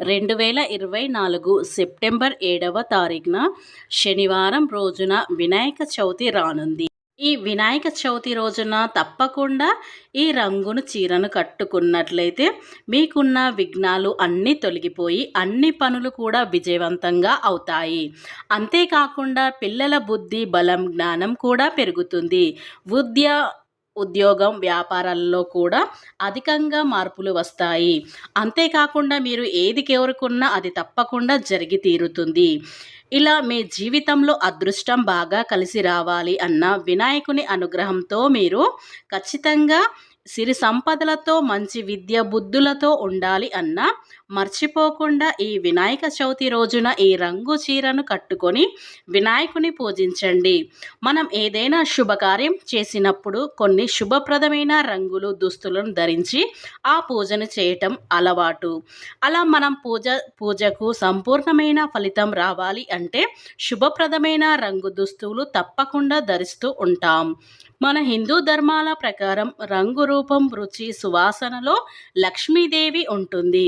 2024 September 7వ తారీఖున శనివారం రోజున వినాయక చవితి రానుంది. ఈ వినాయక చవితి రోజున తప్పకుండా ఈ రంగును చీరను కట్టుకున్నట్లయితే మీకున్న విఘ్నాలు అన్నీ తొలగిపోయి అన్ని పనులు కూడా విజయవంతంగా అవుతాయి. అంతేకాకుండా పిల్లల బుద్ధి, బలం, జ్ఞానం కూడా పెరుగుతుంది. ఉద్యోగం, వ్యాపారాల్లో కూడా అధికంగా మార్పులు వస్తాయి. అంతేకాకుండా మీరు ఏది కోరుకున్నా అది తప్పకుండా జరిగి తీరుతుంది. ఇలా మీ జీవితంలో అదృష్టం బాగా కలిసి రావాలి అన్న వినాయకుని అనుగ్రహంతో మీరు ఖచ్చితంగా సిరి సంపదలతో, మంచి విద్య బుద్ధులతో ఉండాలి అన్న మర్చిపోకుండా ఈ వినాయక చవితి రోజున ఈ రంగు చీరను కట్టుకొని వినాయకుని పూజించండి. మనం ఏదైనా శుభకార్యం చేసినప్పుడు కొన్ని శుభప్రదమైన రంగులు, దుస్తులను ధరించి ఆ పూజను చేయటం అలవాటు. అలా మనం పూజకు సంపూర్ణమైన ఫలితం రావాలి అంటే శుభప్రదమైన రంగు దుస్తులు తప్పకుండా ధరిస్తూ ఉంటాం. మన హిందూ ధర్మాల ప్రకారం రంగు, రూపం, రుచి, సువాసనలో లక్ష్మీదేవి ఉంటుంది.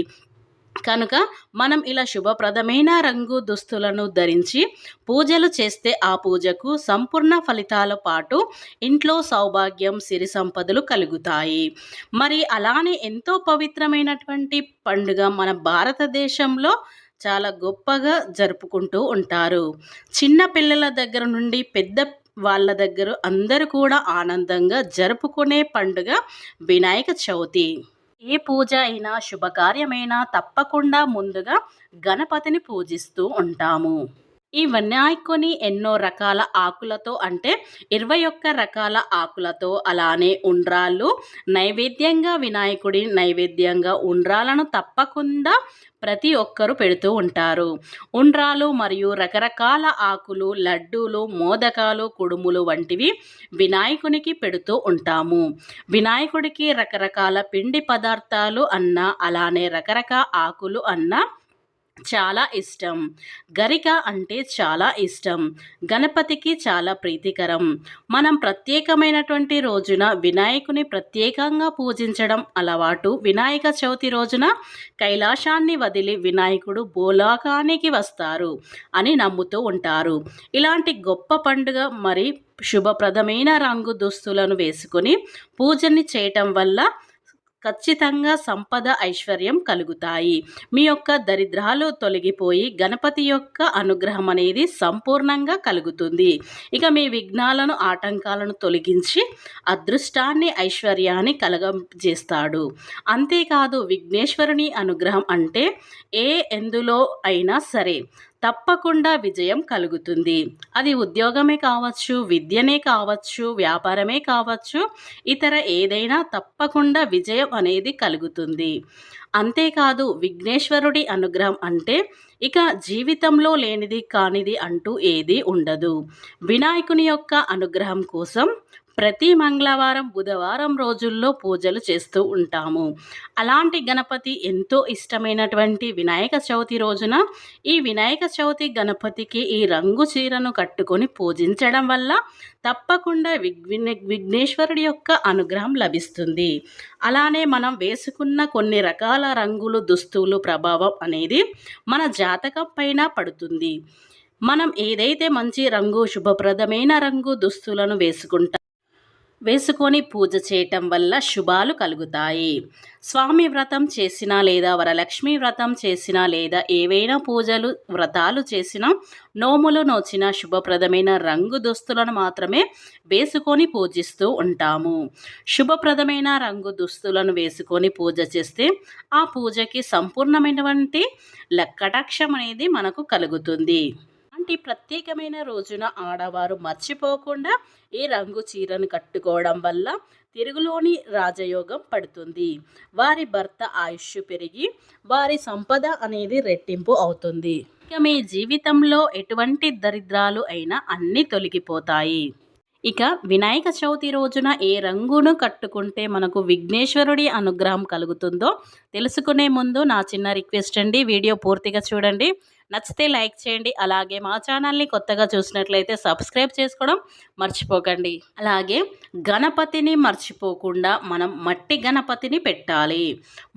కనుక మనం ఇలా శుభప్రదమైన రంగు దుస్తులను ధరించి పూజలు చేస్తే ఆ పూజకు సంపూర్ణ ఫలితాల పాటు ఇంట్లో సౌభాగ్యం, సిరి సంపదలు కలుగుతాయి. మరి అలానే ఎంతో పవిత్రమైనటువంటి పండుగ మన భారతదేశంలో చాలా గొప్పగా జరుపుకుంటూ ఉంటారు. చిన్న పిల్లల దగ్గర నుండి పెద్ద వాళ్ళ దగ్గర అందరూ కూడా ఆనందంగా జరుపుకునే పండుగ వినాయక చవితి. ఏ పూజ అయినా, శుభకార్యమైనా తప్పకుండా ముందుగా గణపతిని పూజిస్తూ ఉంటాము. ఈ వినాయకుని ఎన్నో రకాల ఆకులతో అంటే 21 రకాల ఆకులతో, అలానే ఉండ్రాళ్ళు నైవేద్యంగా, వినాయకుడి నైవేద్యంగా ఉండ్రాలను తప్పకుండా ప్రతి ఒక్కరూ పెడుతూ ఉంటారు. ఉండ్రాలు మరియు రకరకాల ఆకులు, లడ్డూలు, మోదకాలు, కుడుములు వంటివి వినాయకునికి పెడుతూ ఉంటాము. వినాయకుడికి రకరకాల పిండి పదార్థాలు అన్నా, అలానే రకరకాల ఆకులు అన్నా చాలా ఇష్టం. గరిక అంటే చాలా ఇష్టం. గణపతికి చాలా ప్రీతికరం. మనం ప్రత్యేకమైనటువంటి రోజున వినాయకుని ప్రత్యేకంగా పూజించడం అలవాటు. వినాయక చవితి రోజున కైలాసాన్ని వదిలి వినాయకుడు భూలోకానికి వస్తారు అని నమ్ముతూ ఉంటారు. ఇలాంటి గొప్ప పండుగ మరి శుభప్రదమైన రంగు దుస్తులను వేసుకొని పూజని చేయటం వల్ల ఖచ్చితంగా సంపద, ఐశ్వర్యం కలుగుతాయి. మీ యొక్క దరిద్రాలు తొలగిపోయి గణపతి యొక్క అనుగ్రహం అనేది సంపూర్ణంగా కలుగుతుంది. ఇక మీ విఘ్నాలను, ఆటంకాలను తొలగించి అదృష్టాన్ని, ఐశ్వర్యాన్ని కలగజేస్తాడు. అంతేకాదు విఘ్నేశ్వరుని అనుగ్రహం అంటే ఎందులో అయినా సరే తప్పకుండా విజయం కలుగుతుంది. అది ఉద్యోగమే కావచ్చు, విద్యనే కావచ్చు, వ్యాపారమే కావచ్చు, ఇతర ఏదైనా తప్పకుండా విజయం అనేది కలుగుతుంది. అంతేకాదు విఘ్నేశ్వరుడి అనుగ్రహం అంటే ఇక జీవితంలో లేనిది కానిది అంటూ ఏదీ ఉండదు. వినాయకుని యొక్క అనుగ్రహం కోసం ప్రతి మంగళవారం, బుధవారం రోజుల్లో పూజలు చేస్తూ ఉంటాము. అలాంటి గణపతి ఎంతో ఇష్టమైనటువంటి వినాయక చవితి రోజున ఈ వినాయక చవితి గణపతికి ఈ రంగు చీరను కట్టుకొని పూజించడం వల్ల తప్పకుండా విఘ్నేశ్వరుడి యొక్క అనుగ్రహం లభిస్తుంది. అలానే మనం వేసుకున్న కొన్ని రకాల రంగులు, దుస్తులు ప్రభావం అనేది మన జాతకం పైన పడుతుంది. మనం ఏదైతే మంచి రంగు, శుభప్రదమైన రంగు దుస్తులను వేసుకొని పూజ చేయటం వల్ల శుభాలు కలుగుతాయి. స్వామి వ్రతం చేసినా లేదా వరలక్ష్మి వ్రతం చేసినా లేదా ఏవైనా పూజలు, వ్రతాలు చేసినా, నోములు నోచిన శుభప్రదమైన రంగు దుస్తులను మాత్రమే వేసుకొని పూజిస్తూ ఉంటాము. శుభప్రదమైన రంగు దుస్తులను వేసుకొని పూజ చేస్తే ఆ పూజకి సంపూర్ణమైనటువంటి కటాక్షం అనేది మనకు కలుగుతుంది. అలాంటి ప్రత్యేకమైన రోజున ఆడవారు మర్చిపోకుండా ఈ రంగు చీరను కట్టుకోవడం వల్ల తిరుగులోని రాజయోగం పడుతుంది. వారి భర్త ఆయుష్ పెరిగి వారి సంపద అనేది రెట్టింపు అవుతుంది. ఇక మీ జీవితంలో ఎటువంటి దరిద్రాలు అయినా అన్నీ తొలగిపోతాయి. ఇక వినాయక చవితి రోజున ఏ రంగును కట్టుకుంటే మనకు విఘ్నేశ్వరుడి అనుగ్రహం కలుగుతుందో తెలుసుకునే ముందు నా చిన్న రిక్వెస్ట్ అండి, వీడియో పూర్తిగా చూడండి. నచ్చితే లైక్ చేయండి. అలాగే మా ఛానల్ని కొత్తగా చూసినట్లయితే సబ్స్క్రైబ్ చేసుకోవడం మర్చిపోకండి. అలాగే గణపతిని మర్చిపోకుండా మనం మట్టి గణపతిని పెట్టాలి.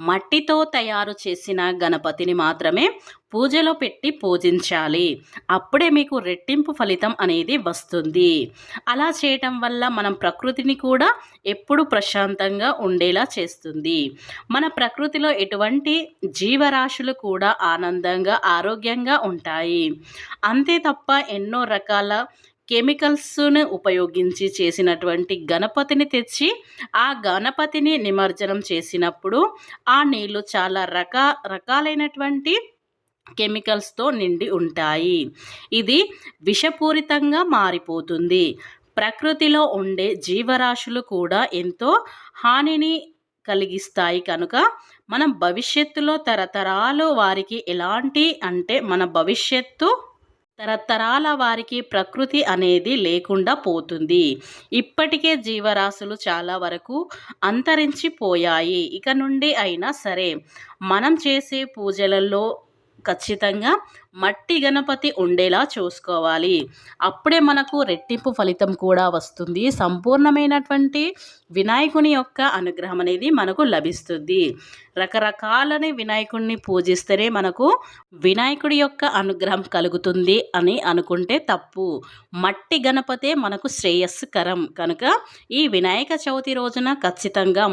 మట్టితో తయారు చేసిన గణపతిని మాత్రమే పూజలో పెట్టి పూజించాలి. అప్పుడే మీకు రెట్టింపు ఫలితం అనేది వస్తుంది. అలా చేయటం వల్ల మనం ప్రకృతిని కూడా ఎప్పుడు ప్రశాంతంగా ఉండేలా చేస్తుంది. మన ప్రకృతిలో ఎటువంటి జీవరాశులు కూడా ఆనందంగా ఆరోగ్యంగా ఉంటాయి. అంతే తప్ప ఎన్నో రకాల కెమికల్స్ను ఉపయోగించి చేసినటువంటి గణపతిని తెచ్చి ఆ గణపతిని నిమజ్జనం చేసినప్పుడు ఆ నీళ్లు చాలా రకాలైనటువంటి కెమికల్స్తో నిండి ఉంటాయి. ఇది విషపూరితంగా మారిపోతుంది. ప్రకృతిలో ఉండే జీవరాశులు కూడా ఎంతో హానిని కలిగిస్తాయి. కనుక మనం భవిష్యత్తులో తరతరాలు వారికి ఎలాంటి అంటే మన భవిష్యత్తు తరతరాల వారికి ప్రకృతి అనేది లేకుండా పోతుంది. ఇప్పటికే జీవరాశులు చాలా వరకు అంతరించిపోయాయి. ఇక నుండి అయినా సరే మనం చేసే పూజలలో ఖచ్చితంగా మట్టి గణపతి ఉండేలా చూసుకోవాలి. అప్పుడే మనకు రెట్టింపు ఫలితం కూడా వస్తుంది. సంపూర్ణమైనటువంటి వినాయకుని యొక్క అనుగ్రహం అనేది మనకు లభిస్తుంది. రకరకాలని వినాయకుడిని పూజిస్తేనే మనకు వినాయకుడి యొక్క అనుగ్రహం కలుగుతుంది అని అనుకుంటే తప్పు. మట్టి గణపతే మనకు శ్రేయస్కరం. కనుక ఈ వినాయక చవితి రోజున ఖచ్చితంగా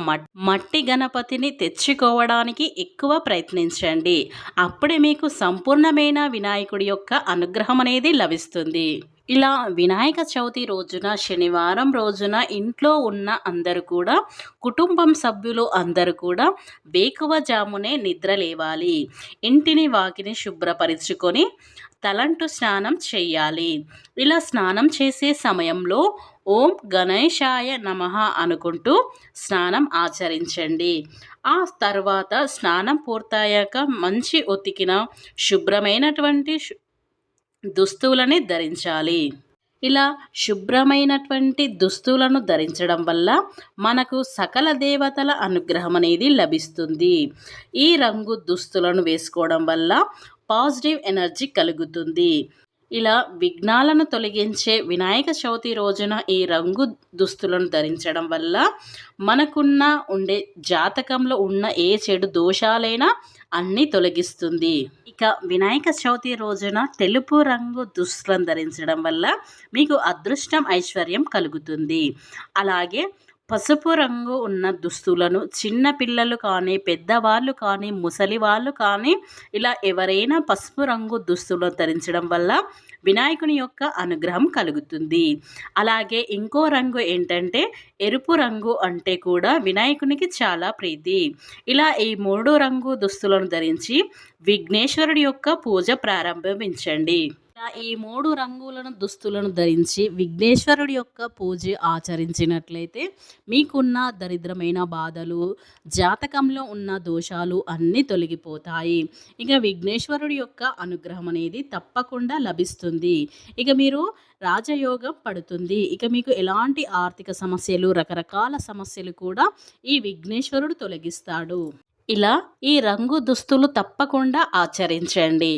మట్టి గణపతిని తెచ్చుకోవడానికి ఎక్కువ ప్రయత్నించండి. అప్పుడే మీకు సంపూర్ణమైన వినాయకుడి యొక్క అనుగ్రహం అనేది లభిస్తుంది. ఇలా వినాయక చవితి రోజున శనివారం రోజున ఇంట్లో ఉన్న అందరూ కూడా కుటుంబం సభ్యులు అందరూ కూడా వేకువజామునే నిద్ర లేవాలి. ఇంటిని వాకిని శుభ్రపరుచుకొని తలంటు స్నానం చేయాలి. ఇలా స్నానం చేసే సమయంలో ఓం గణేశాయ నమః అనుకుంటూ స్నానం ఆచరించండి. ఆ తర్వాత స్నానం పూర్తయ్యాక మంచి ఉతికిన శుభ్రమైనటువంటి దుస్తువులని ధరించాలి. ఇలా శుభ్రమైనటువంటి దుస్తులను ధరించడం వల్ల మనకు సకల దేవతల అనుగ్రహం అనేది లభిస్తుంది. ఈ రంగు దుస్తులను వేసుకోవడం వల్ల పాజిటివ్ ఎనర్జీ కలుగుతుంది. ఇలా విఘ్నాలను తొలగించే వినాయక చవితి రోజున ఈ రంగు దుస్తులను ధరించడం వల్ల మనకున్న ఉండే జాతకంలో ఉన్న ఏ చెడు దోషాలైనా అన్నీ తొలగిస్తుంది. ఇక వినాయక చవితి రోజున తెలుపు రంగు దుస్తులను ధరించడం వల్ల మీకు అదృష్టం ఐశ్వర్యం కలుగుతుంది. అలాగే పసుపు రంగు ఉన్న దుస్తులను చిన్న పిల్లలు కానీ పెద్దవాళ్ళు కానీ ముసలి వాళ్ళు కానీ ఇలా ఎవరైనా పసుపు రంగు దుస్తులను ధరించడం వల్ల వినాయకుని యొక్క అనుగ్రహం కలుగుతుంది. అలాగే ఇంకో రంగు ఏంటంటే ఎరుపు రంగు అంటే కూడా వినాయకునికి చాలా ప్రీతి. ఇలా ఈ 3 రంగు దుస్తులను ధరించి విఘ్నేశ్వరుడి యొక్క పూజ ప్రారంభించండి. ఈ 3 రంగులను దుస్తులను ధరించి విఘ్నేశ్వరుడి యొక్క పూజ ఆచరించినట్లయితే మీకున్న దరిద్రమైన బాధలు జాతకంలో ఉన్న దోషాలు అన్నీ తొలగిపోతాయి. ఇక విఘ్నేశ్వరుడి యొక్క అనుగ్రహం అనేది తప్పకుండా లభిస్తుంది. ఇక మీరు రాజయోగం పడుతుంది. ఇక మీకు ఎలాంటి ఆర్థిక సమస్యలు రకరకాల సమస్యలు కూడా ఈ విఘ్నేశ్వరుడు తొలగిస్తాడు. ఇలా ఈ రంగు దుస్తులు తప్పకుండా ఆచరించండి.